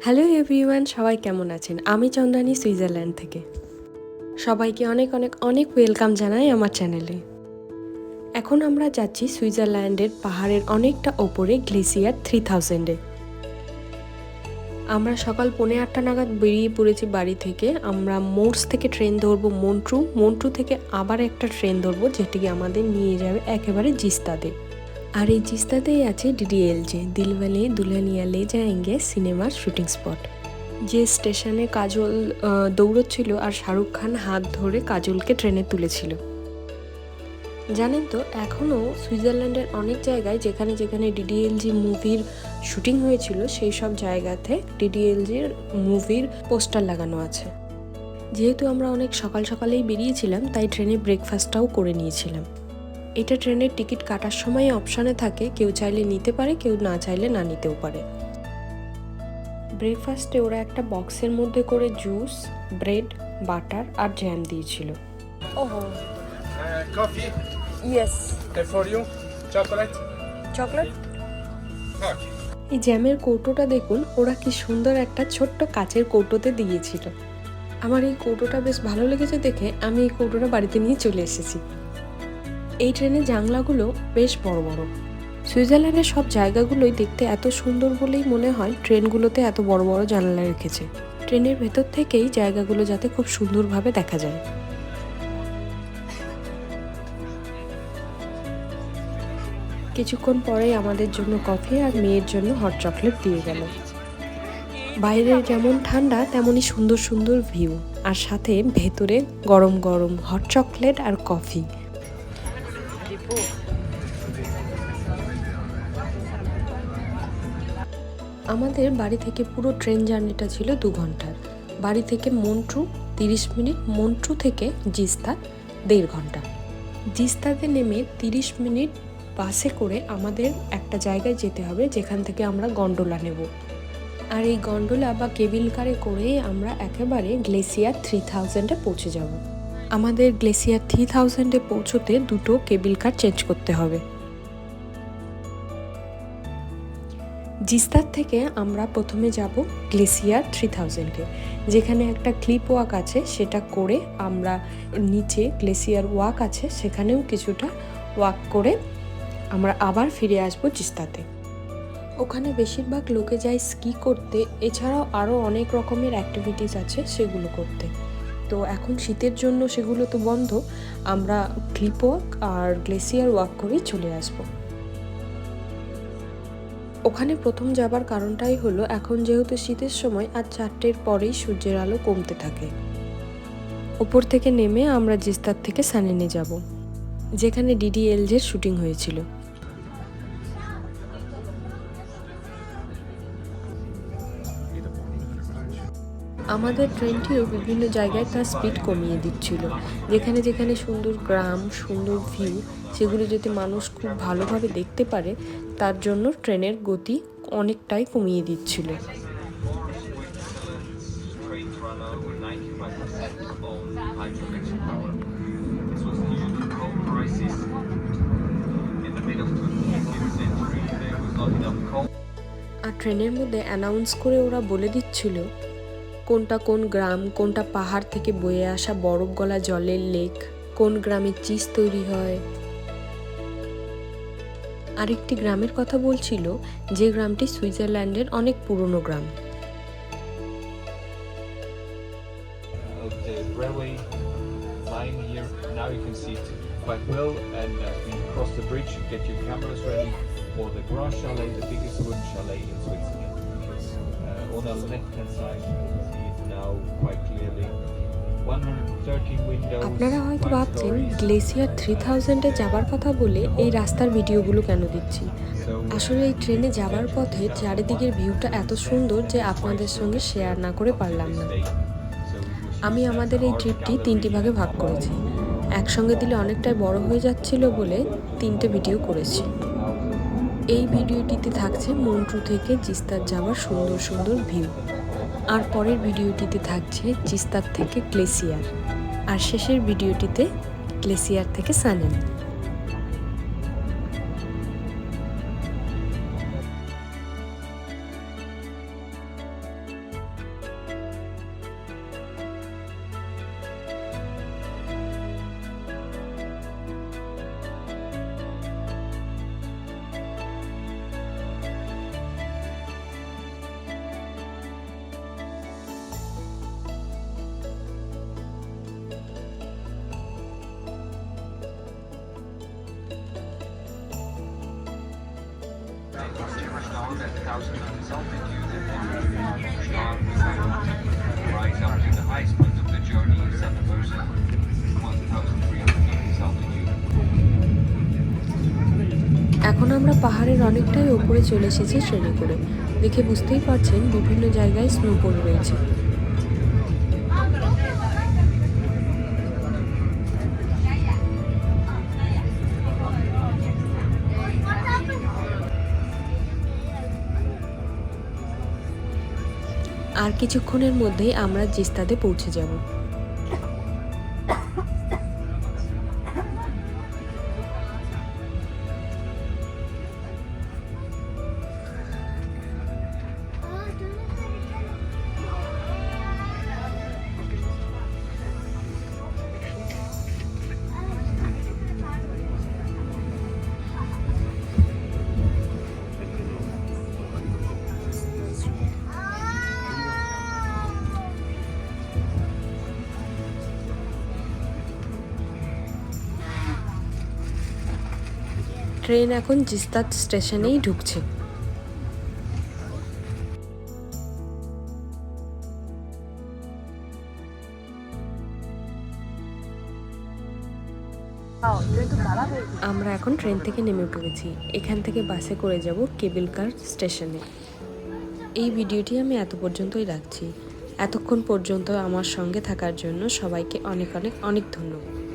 Hello everyone, সবাই কেমন আছেন? আমি চন্দ্রানী সুইজারল্যান্ড থেকে। সবাইকে অনেক অনেক অনেক ওয়েলকাম জানাই আমার চ্যানেলে। এখন আমরা যাচ্ছি সুইজারল্যান্ডের পাহাড়ের অনেকটা ওপরে গ্লেসিয়ার 3000-এ। আমরা সকাল 8:45 নাগাদ বেরিয়ে পড়েছি বাড়ি থেকে। আমরা মোর্স থেকে ট্রেন ধরবো মন্ট্রু থেকে আবার একটা ট্রেন ধরবো যেটি আমাদের নিয়ে যাবে একেবারে জিস্তাতে। আর এই জিস্তাতেই আছে ডিডিএলজে, দিলওয়ালে দুলহানিয়া লে জায়েঙ্গে সিনেমার শুটিং স্পট। যে স্টেশনে কাজল দৌড়চ্ছিল আর শাহরুখ খান হাত ধরে কাজলকে ট্রেনে তুলেছিল। জানেন তো, এখনও সুইজারল্যান্ডের অনেক জায়গায় যেখানে যেখানে ডিডিএলজি মুভির শুটিং হয়েছিল সেই সব জায়গাতে ডিডিএলজির মুভির পোস্টার লাগানো আছে। যেহেতু আমরা অনেক সকাল সকালেই বেরিয়েছিলাম তাই ট্রেনে ব্রেকফাস্টটাও করে নিয়েছিলাম। এটা ট্রেনের টিকিট কাটার সময় অপশানে থাকে, কেউ চাইলে নিতে পারে, কেউ না চাইলে না নিতেও পারে। ব্রেকফাস্টে ওরা একটা বক্সের মধ্যে করে জুস, ব্রেড, বাটার আর জ্যাম দিয়েছিল। Coffee? Yes. And for you? Chocolate? Chocolate. Okay. এই জ্যামের কৌটোটা দেখুন, ওরা কি সুন্দর একটা ছোট্ট কাচের কৌটোতে দিয়েছিল। আমার এই কৌটোটা বেশ ভালো লেগেছে দেখে আমি এই কৌটোটা বাড়িতে নিয়ে চলে এসেছি। এই ট্রেনের জানলাগুলো বেশ বড় বড়। সুইজারল্যান্ডের সব জায়গাগুলোই দেখতে এত সুন্দর বলেই মনে হয় ট্রেনগুলোতে এত বড় বড় জানালা রেখেছে। ট্রেনের ভেতর থেকেই জায়গাগুলো যাতে খুব সুন্দরভাবে দেখা যায়। কিছুক্ষণ পরেই আমাদের জন্য কফি আর মেয়ের জন্য হট চকলেট দিয়ে গেল। বাইরের যেমন ঠান্ডা তেমনই সুন্দর সুন্দর ভিউ, আর সাথে ভেতরে গরম গরম হট চকলেট আর কফি। আমাদের বাড়ি থেকে পুরো ট্রেন জার্নিটা ছিল 2 ঘন্টার। বাড়ি থেকে মন্ট্রু 30 মিনিট, মন্ট্রু থেকে জিস্তা 1.5 ঘন্টা। জিস্তাতে নেমে 30 মিনিট বাসে করে আমাদের একটা জায়গায় যেতে হবে যেখান থেকে আমরা গন্ডোলা নেব। আর এই গন্ডোলা বা কেবিল কারে করে আমরা একেবারে গ্লেসিয়ার 3000-এ পৌঁছে যাব। আমাদের গ্লেসিয়ার 3000-এ পৌঁছতে 2টো কেবিল কার চেঞ্জ করতে হবে। জিস্তার থেকে আমরা প্রথমে যাব গ্লেসিয়ার 3000-এ, যেখানে একটা ক্লিপ ওয়াক আছে, সেটা করে আমরা নিচে গ্লেসিয়ার ওয়াক আছে সেখানেও কিছুটা ওয়াক করে আমরা আবার ফিরে আসবো জিস্তাতে। ওখানে বেশিরভাগ লোকে যায় স্কি করতে, এছাড়াও আরও অনেক রকমের অ্যাক্টিভিটিস আছে সেগুলো করতে। তো এখন শীতের জন্য সেগুলো তো বন্ধ, আমরা ক্লিপ ওয়াক আর গ্লেসিয়ার ওয়াক করেই চলে আসবো। ওখানে প্রথম যাবার কারণটাই হলো এখন যেহেতু শীতের সময় আর 4টের পরেই সূর্যের আলো কমতে থাকে। ওপর থেকে নেমে আমরা জিস্তার থেকে সানেনে যাব, যেখানে ডিডিএলজের শুটিং হয়েছিল। আমাদের ট্রেনটিও বিভিন্ন জায়গায় তার স্পিড কমিয়ে দিচ্ছিল, যেখানে যেখানে সুন্দর গ্রাম, সুন্দর ভিউ, সেগুলো যদি মানুষ খুব ভালোভাবে দেখতে পারে তার জন্য ট্রেনের গতি অনেকটাই কমিয়ে দিচ্ছিল। আর ট্রেনের মধ্যে অ্যানাউন্স করে ওরা বলে দিচ্ছিল কোনটা কোন গ্রাম, কোনটা পাহাড় থেকে বয়ে আসা বরফ গলা জলের লেক, কোন গ্রামে চিজ তৈরি হয়। আরেকটি গ্রামের কথা বলছিল, যে গ্রামটি সুইজারল্যান্ডের অনেক পুরনো গ্রাম। On the left-hand side, you can see it now quite clearly. 113 windows. আপনারা হয়তো ভাবছেন গ্লেসিয়ার 3000-এ যাবার কথা বলে এই রাস্তার ভিডিওগুলো কেন দিচ্ছি। আসলে এই ট্রেনে যাবার পথে চারিদিকের ভিউটা এত সুন্দর যে আপনাদের সঙ্গে শেয়ার না করে পারলাম না। আমি আমাদের এই ট্রিপটি 3টি ভাগে ভাগ করেছি, একসঙ্গে দিলে অনেকটাই বড় হয়ে যাচ্ছিল বলে 3টে ভিডিও করেছি। এই ভিডিওটিতে থাকছে মন্ট্রু থেকে জিস্তার যাওয়ার সুন্দর সুন্দর ভিউ, আর পরের ভিডিওটিতে থাকছে জিস্তার থেকে গ্লেসিয়ার, আর শেষের ভিডিওটিতে গ্লেসিয়ার থেকে Saanen. 1,000 altitude and start with rise up to the highest point of the journey in Santa Rosa, 1,300 meters altitude. এখন আমরা পাহাড়ের অনেকটাই উপরে চলে এসেছি ট্রেনে করে। দেখে বুঝতেই পারছেন বিভিন্ন জায়গায় স্নোফল রয়েছে। আর কিছুক্ষণের মধ্যেই আমরা জিস্তাদে পৌঁছে যাব। ট্রেন এখন জিস্তাদ স্টেশনেই ঢুকছে। আমরা এখন ট্রেন থেকে নেমে পড়েছি। এখান থেকে বাসে করে যাব কেবল কার স্টেশনে। এই ভিডিওটি আমি এত পর্যন্তই রাখছি। এতক্ষণ পর্যন্ত আমার সঙ্গে থাকার জন্য সবাইকে অনেক অনেক অনেক ধন্যবাদ।